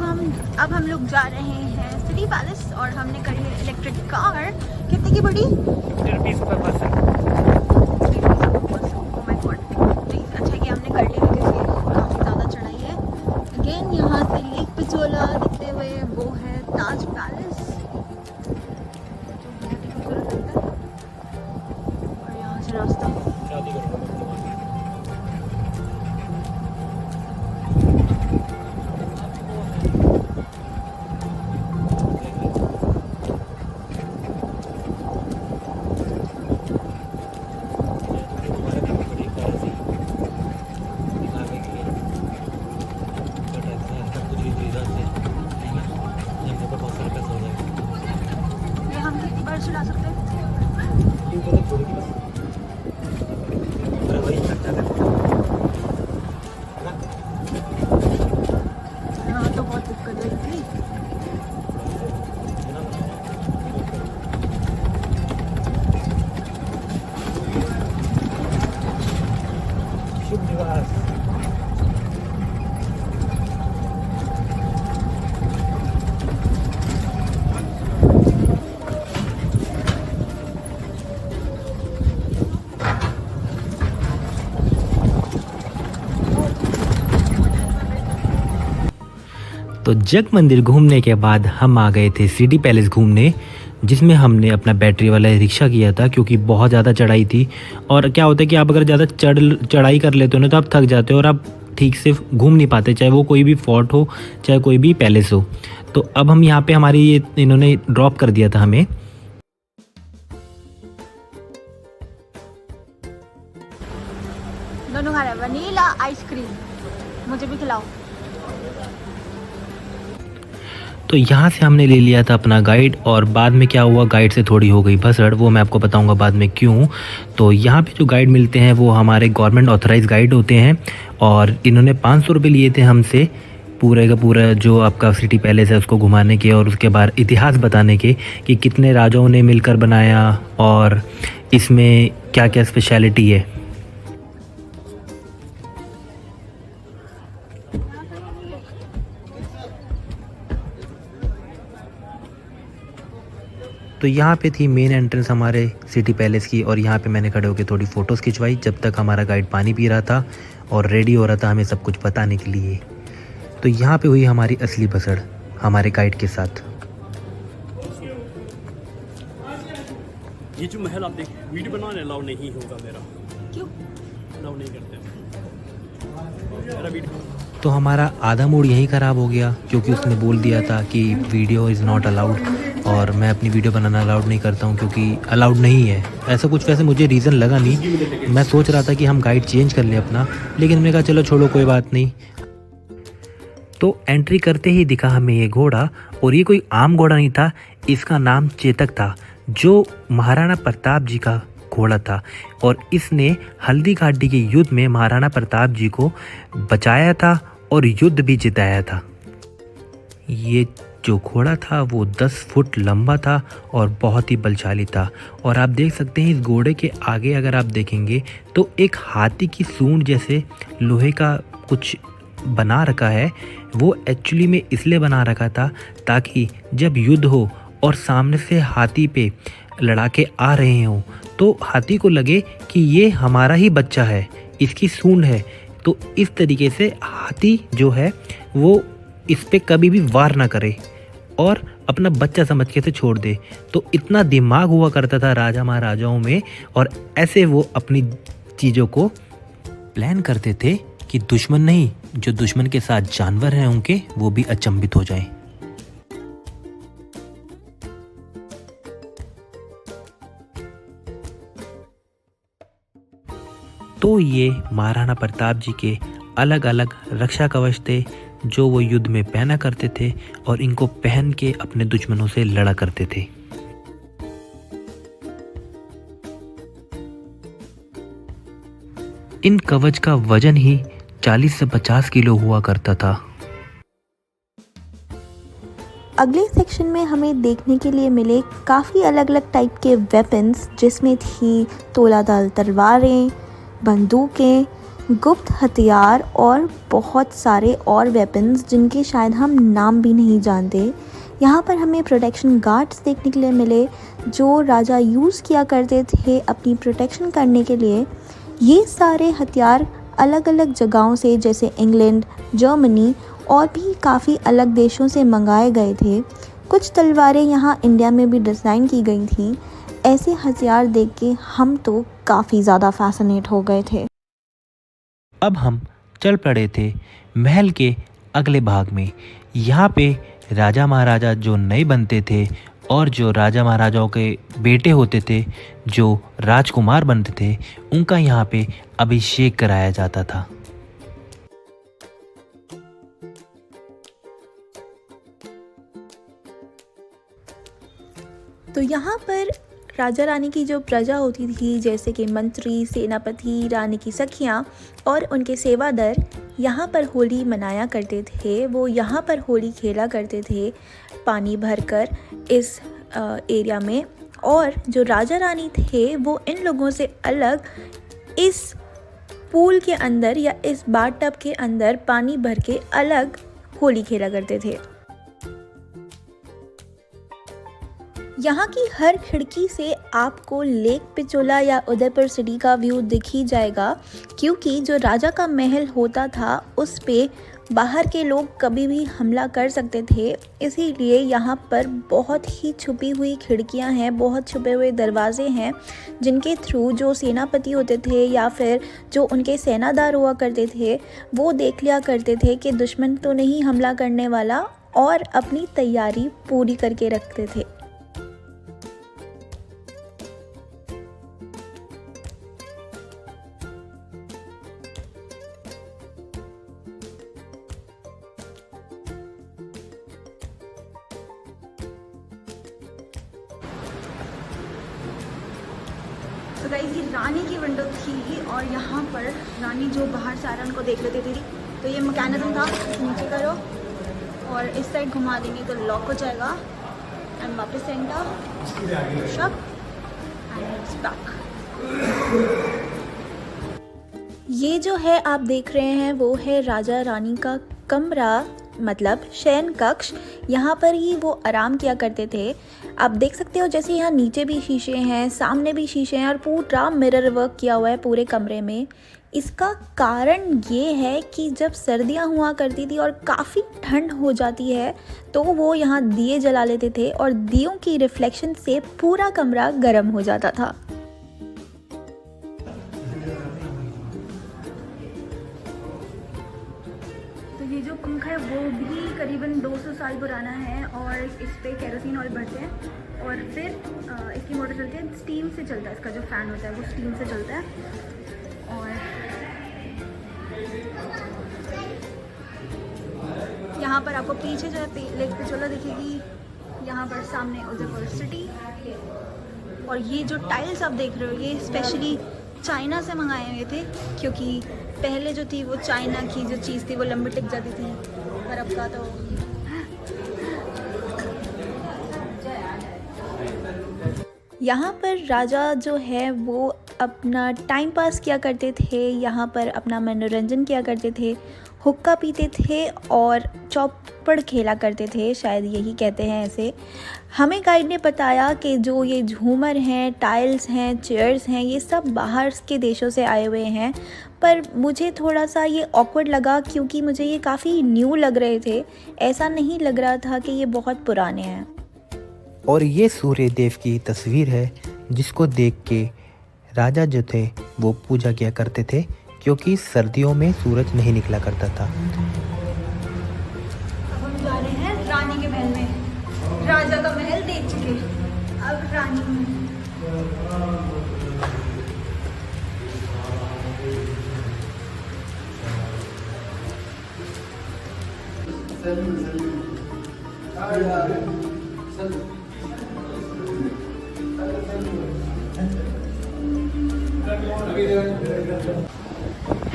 अब हम लोग जा रहे हैं सिटी पैलेस और हमने करी है इलेक्ट्रिक कार। कितने की पड़ी? 50 रुपीज़ पर पर्सन। Oh my God, अच्छा कि हमने कर ली क्योंकि काफ़ी ज़्यादा चढ़ाई है। अगेन यहाँ से लेक पिछोला दिखते हुए वो है ताज पैलेस जो बहुत ही खूबसूरत लगता है। और यहाँ से रास्ता चला सकते हैं। हाँ तो बहुत दिक्कत हुई थी। शुभ निवास। तो जग मंदिर घूमने के बाद हम आ गए थे सिटी पैलेस घूमने, जिसमें हमने अपना बैटरी वाला रिक्शा किया था क्योंकि बहुत ज़्यादा चढ़ाई थी। और क्या होता है कि आप अगर ज़्यादा चढ़ाई कर लेते हो ना तो आप थक जाते हो और आप ठीक से घूम नहीं पाते, चाहे वो कोई भी फोर्ट हो चाहे कोई भी पैलेस हो। तो अब हम यहाँ पे हमारी ये इन्होंने ड्रॉप कर दिया था हमें। दोनों खा रहे हैं वनीला आइसक्रीम, मुझे भी खिलाओ। तो यहाँ से हमने ले लिया था अपना गाइड और बाद में क्या हुआ, गाइड से थोड़ी हो गई भसड़, वो मैं आपको बताऊंगा बाद में क्यों। तो यहाँ पे जो गाइड मिलते हैं वो हमारे गवर्नमेंट ऑथराइज गाइड होते हैं और इन्होंने 500 रुपये लिए थे हमसे पूरे का पूरा जो आपका सिटी पैलेस है उसको घुमाने के और उसके बाद इतिहास बताने के कि कितने राजाओं ने मिलकर बनाया और इसमें क्या क्या स्पेशलिटी है। तो यहाँ पे थी मेन एंट्रेंस हमारे सिटी पैलेस की और यहाँ पे मैंने खड़े होकर थोड़ी फ़ोटोज़ खिंचवाई जब तक हमारा गाइड पानी पी रहा था और रेडी हो रहा था हमें सब कुछ बताने के लिए। तो यहाँ पे हुई हमारी असली भसड़ हमारे गाइड के साथ। ये जो महल आप देख वीडियो बनाने अलाउ नहीं होगा मेरा। क्यों अलाउ नहीं करते मेरा वीडियो। तो हमारा आधा मूड यहीं ख़राब हो गया क्योंकि उसने बोल दिया था कि वीडियो इज़ नॉट अलाउड और मैं अपनी वीडियो बनाना अलाउड नहीं करता हूँ क्योंकि अलाउड नहीं है ऐसा कुछ। वैसे मुझे रीज़न लगा नहीं, मैं सोच रहा था कि हम गाइड चेंज कर लें अपना, लेकिन मैंने कहा चलो छोड़ो कोई बात नहीं। तो एंट्री करते ही दिखा हमें ये घोड़ा और ये कोई आम घोड़ा नहीं था, इसका नाम चेतक था जो महाराणा प्रताप जी का घोड़ा था और इसने हल्दी घाटी के युद्ध में महाराणा प्रताप जी को बचाया था और युद्ध भी जिताया था। ये जो घोड़ा था वो 10 फुट लंबा था और बहुत ही बलशाली था और आप देख सकते हैं इस घोड़े के आगे अगर आप देखेंगे तो एक हाथी की सूंड जैसे लोहे का कुछ बना रखा है। वो एक्चुअली में इसलिए बना रखा था ताकि जब युद्ध हो और सामने से हाथी पे लड़ाके आ रहे हों तो हाथी को लगे कि ये हमारा ही बच्चा है, इसकी सूंड है, तो इस तरीके से हाथी जो है वो इस पे कभी भी वार ना करे और अपना बच्चा समझ के से छोड़ दे। तो इतना दिमाग हुआ करता था राजा महाराजाओं में और ऐसे वो अपनी चीज़ों को प्लान करते थे कि दुश्मन नहीं, जो दुश्मन के साथ जानवर हैं उनके वो भी अचंभित हो जाएं। तो ये महाराणा प्रताप जी के अलग अलग रक्षा कवच थे जो वो युद्ध में पहना करते थे और इनको पहन के अपने दुश्मनों से लड़ा करते थे। इन कवच का वजन ही 40 से 50 किलो हुआ करता था। अगले सेक्शन में हमें देखने के लिए मिले काफ़ी अलग अलग टाइप के वेपन्स, जिसमें थी तोलादार तलवारें, बंदूकें, गुप्त हथियार और बहुत सारे और वेपन्स जिनके शायद हम नाम भी नहीं जानते। यहाँ पर हमें प्रोटेक्शन गार्ड्स देखने के लिए मिले जो राजा यूज़ किया करते थे अपनी प्रोटेक्शन करने के लिए। ये सारे हथियार अलग अलग जगहों से जैसे इंग्लैंड, जर्मनी और भी काफ़ी अलग देशों से मंगाए गए थे। कुछ तलवारें यहाँ इंडिया में भी डिज़ाइन की गई थी। ऐसे हथियार देख के हम तो काफ़ी ज़्यादा फैसिनेट हो गए थे। अब हम चल पड़े थे महल के अगले भाग में। यहाँ पे राजा महाराजा जो नए बनते थे और जो राजा महाराजाओं के बेटे होते थे, जो राजकुमार बनते थे, उनका यहाँ पे अभिषेक कराया जाता था। तो यहाँ पर राजा रानी की जो प्रजा होती थी जैसे कि मंत्री, सेनापति, रानी की सखियाँ और उनके सेवादार यहाँ पर होली मनाया करते थे। वो यहाँ पर होली खेला करते थे पानी भरकर इस एरिया में। और जो राजा रानी थे वो इन लोगों से अलग इस पूल के अंदर या इस बाथटब के अंदर पानी भर के अलग होली खेला करते थे। यहाँ की हर खिड़की से आपको लेक पिचोला या उदयपुर सिटी का व्यू दिख ही जाएगा, क्योंकि जो राजा का महल होता था उस पे बाहर के लोग कभी भी हमला कर सकते थे। इसीलिए यहाँ पर बहुत ही छुपी हुई खिड़कियाँ हैं, बहुत छुपे हुए दरवाजे हैं जिनके थ्रू जो सेनापति होते थे या फिर जो उनके सेनादार हुआ करते थे वो देख लिया करते थे कि दुश्मन तो नहीं हमला करने वाला, और अपनी तैयारी पूरी करके रखते थे। तो गाइस ये रानी की विंडो थी और यहाँ पर रानी जो बाहर से आ रहा है उनको देख लेती थी। तो ये मैकेनिज्म था, नीचे करो और इस साइड घुमा देंगे तो लॉक हो जाएगा एंड वापस enter shut and it's back. ये जो है आप देख रहे हैं वो है राजा रानी का कमरा, मतलब शयन कक्ष। यहाँ पर ही वो आराम किया करते थे। आप देख सकते हो जैसे यहाँ नीचे भी शीशे हैं, सामने भी शीशे हैं और पूरा मिरर वर्क किया हुआ है पूरे कमरे में। इसका कारण ये है कि जब सर्दियाँ हुआ करती थी और काफ़ी ठंड हो जाती है तो वो यहाँ दिए जला लेते थे और दियों की रिफ्लेक्शन से पूरा कमरा गर्म हो जाता था। ये जो पंखा है वो भी करीबन 200 साल पुराना है और इस पे केरोसिन ऑयल भरते हैं और फिर इसकी मोटर चलती है, स्टीम से चलता है। इसका जो फ़ैन होता है वो स्टीम से चलता है। और यहाँ पर आपको पीछे जो है लेक पिचोला दिखेगी, यहाँ पर सामने उदयपुर सिटी। और ये जो टाइल्स आप देख रहे हो ये स्पेशली चाइना से मंगाए हुए थे, क्योंकि पहले जो थी वो चाइना की जो चीज़ थी वो लंबी टिक जाती थी, पर अब का तो यहाँ पर राजा जो है वो अपना टाइम पास किया करते थे, यहाँ पर अपना मनोरंजन किया करते थे, हुक्का पीते थे और चौपड़ खेला करते थे, शायद यही कहते हैं ऐसे। हमें गाइड ने बताया कि जो ये झूमर हैं, टाइल्स हैं, चेयर्स हैं, ये सब बाहर के देशों से आए हुए हैं, पर मुझे थोड़ा सा ये ऑकवर्ड लगा क्योंकि मुझे ये काफ़ी न्यू लग रहे थे। ऐसा नहीं लग रहा था कि ये बहुत पुराने हैं। और ये सूर्य देव की तस्वीर है जिसको देख के राजा जो थे वो पूजा किया करते थे, क्योंकि सर्दियों में सूरज नहीं निकला करता था। अब हम जा रहे हैं रानी के महल में। राजा का महल देख चुके, अब रानी।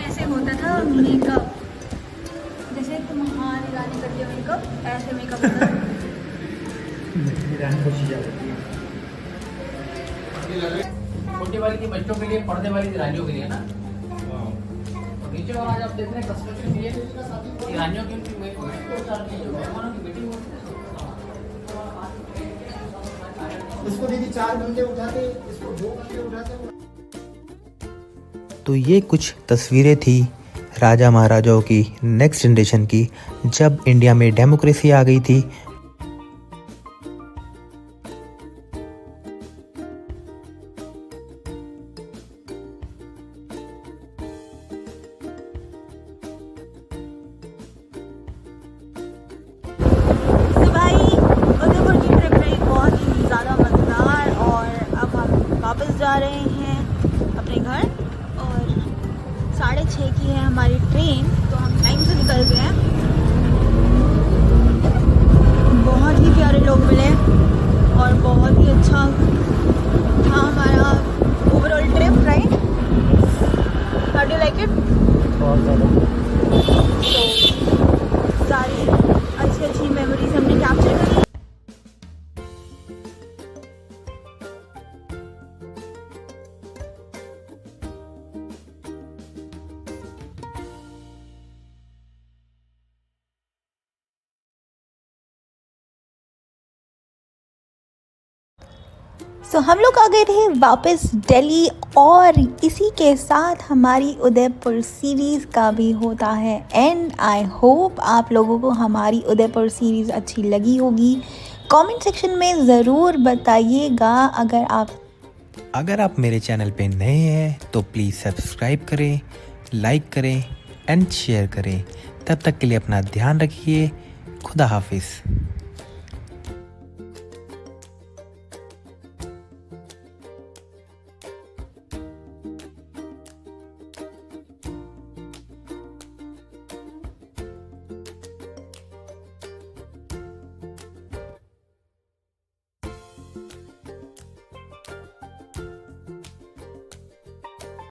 ऐसे होता था मेकअप, जैसे तुम्हारी रानी करती है मेकअप, ऐसे मेकअप होता था। छोटे वाली की बच्चों के लिए, पढ़ने वाली रानियों के लिए ना। इसको देखिए 4 घंटे उठाते, इसको 2 घंटे उठाते। तो ये कुछ तस्वीरें थी राजा महाराजाओं की नेक्स्ट जनरेशन की, जब इंडिया में डेमोक्रेसी आ गई थी। तो भाई उदयपुर की ट्रिप रही बहुत ही ज़्यादा मज़ेदार, और अब हम वापस जा रहे हैं अपने घर, और 6:30 की है हमारी ट्रेन, तो हम टाइम से निकल गए हैं। बहुत ही प्यारे लोग मिले और बहुत ही अच्छा था हमारा overall trip, right? How do like it? बहुत ज़्यादा। सारी अच्छी अच्छी मेमोरीज हमने कैप्चर करी। सो हम लोग आ गए थे वापस दिल्ली, और इसी के साथ हमारी उदयपुर सीरीज़ का भी होता है एंड। आई होप आप लोगों को हमारी उदयपुर सीरीज़ अच्छी लगी होगी। कमेंट सेक्शन में ज़रूर बताइएगा। अगर आप मेरे चैनल पे नए हैं तो प्लीज़ सब्सक्राइब करें, लाइक करें एंड शेयर करें। तब तक के लिए अपना ध्यान रखिए। खुदा हाफिज़।